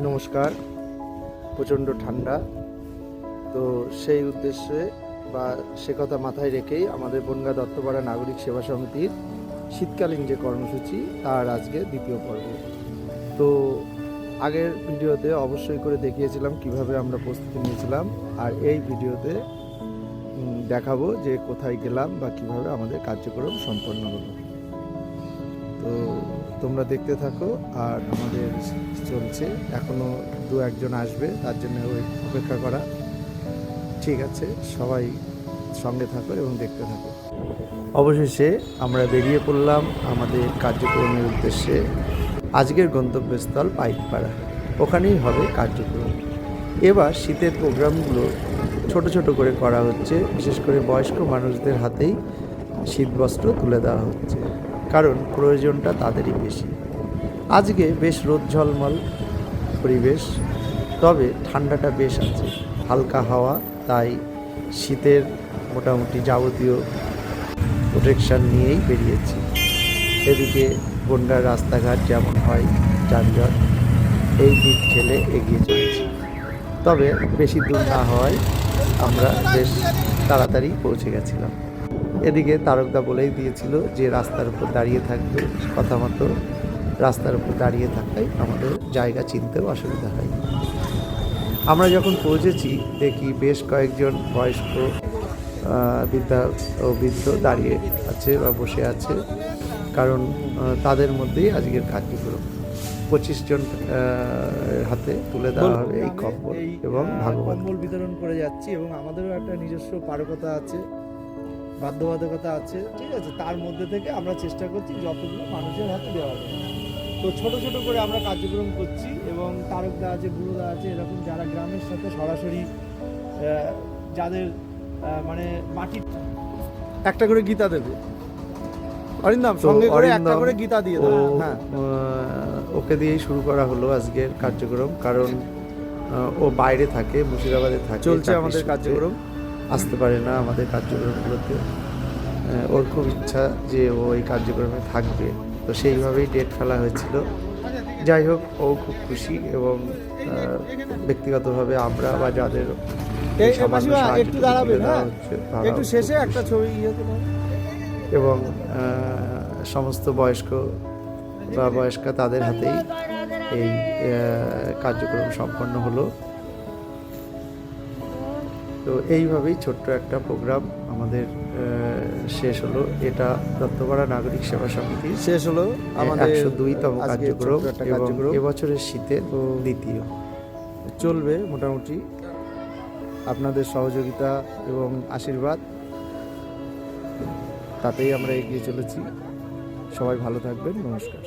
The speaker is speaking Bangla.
নমস্কার। প্রচণ্ড ঠান্ডা, তো সেই উদ্দেশ্যে বা সে কথা মাথায় রেখেই আমাদের বনগাঁ দত্তপাড়া নাগরিক সেবা সমিতির শীতকালীন যে কর্মসূচি তার আজকে দ্বিতীয় পর্ব। তো আগের ভিডিওতে অবশ্যই করে দেখিয়েছিলাম কিভাবে আমরা প্রস্তুতি নিয়েছিলাম, আর এই ভিডিওতে দেখাবো যে কোথায় গেলাম বা কিভাবে আমাদের কার্যক্রম সম্পন্ন হলো। তো তোমরা দেখতে থাকো। আর আমাদের চলছে, এখনো দু একজন আসবে, তার জন্য অপেক্ষা করা। ঠিক আছে, সবাই সঙ্গে থাকো এবং দেখতে থাকো। অবশেষে আমরা বেরিয়ে পড়লাম আমাদের কার্যক্রমের উদ্দেশ্যে। আজকের গন্তব্যস্থল পাইকপাড়া, ওখানেই হবে কার্যক্রম। এবার শীতের প্রোগ্রামগুলো ছোট ছোট করে করা হচ্ছে, বিশেষ করে বয়স্ক মানুষদের হাতেই শীতবস্ত্র তুলে দেওয়া হচ্ছে, কারণ প্রয়োজনটা তাদেরই বেশি। আজকে বেশ রোদ ঝলমল পরিবেশ, তবে ঠান্ডাটা বেশ আছে, হালকা হাওয়া, তাই শীতের মোটামুটি যাবতীয় প্রোটেকশান নিয়েই বেরিয়েছি। এদিকে বনগাঁর রাস্তাঘাট যেমন হয় যানজট, এই দিক ঠেলে এগিয়ে চলেছি। তবে বেশি দূর না হওয়ায় আমরা বেশ তাড়াতাড়ি পৌঁছে গেছিলাম। এদিকে তারকদা বলেই দিয়েছিল যে রাস্তার উপর দাঁড়িয়ে থাকবে, কথা মতো রাস্তার উপর দাঁড়িয়ে থাকায় আমাদের জায়গা চিনতেও অসুবিধা হয়। আমরা যখন পৌঁছেছি দেখি বেশ কয়েকজন বয়স্ক বৃদ্ধা ও বৃদ্ধ দাঁড়িয়ে আছে বা বসে আছে, কারণ তাদের মধ্যেই আজকের কার্যক্রম। 25 জন হাতে তুলে দেওয়া হবে এই কম্বল এবং ভাগবত কম্বল বিতরণ করে যাচ্ছি, এবং আমাদেরও একটা নিজস্ব পারকতা আছে, বাধ্যবাধকতা আছে, ঠিক আছে। তার মধ্যে থেকে আমরা চেষ্টা করছি যতগুলো মানুষের হাতে দেওয়া যায়। তো ছোট ছোট করে আমরা কার্যক্রম করছি, এবং তারকদা আছে, গুরুদা আছে, এরকম যারা গ্রামের সাথে সরাসরি যাদের মানে মাটির একটা করে গীতা দেবে, অরিন্দম সঙ্গে করে একটা করে গীতা দিয়ে দেবে। হ্যাঁ, ওকে দিয়েই শুরু করা হলো আজকের কার্যক্রম, কারণ ও বাইরে থাকে, মুর্শিদাবাদে থাকে, চলছে আমাদের কার্যক্রম, আসতে পারে না আমাদের কার্যক্রমগুলোতে। ওর খুব ইচ্ছা যে ও এই কার্যক্রমে থাকবে, তো সেইভাবেই ডেট ফেলা হয়েছিল। যাই হোক, ও খুব খুশি, এবং ব্যক্তিগতভাবে আমরা বা যাদের একটু দাঁড়াবে একটু শেষে একটা ছবি এবং সমস্ত বয়স্ক বা বয়স্কা তাদের হাতেই এই কার্যক্রম সম্পন্ন হলো। তো এইভাবেই ছোট্ট একটা প্রোগ্রাম আমাদের শেষ হলো। এটা দত্তপাড়া নাগরিক সেবা সমিতি শেষ হলো আমাদের 102তম কার্যক্রম, এবং এবছরের শীতের দ্বিতীয়। চলবে মোটামুটি আপনাদের সহযোগিতা এবং আশীর্বাদ, তাতেই আমরা এগিয়ে চলেছি। সবাই ভালো থাকবেন, নমস্কার।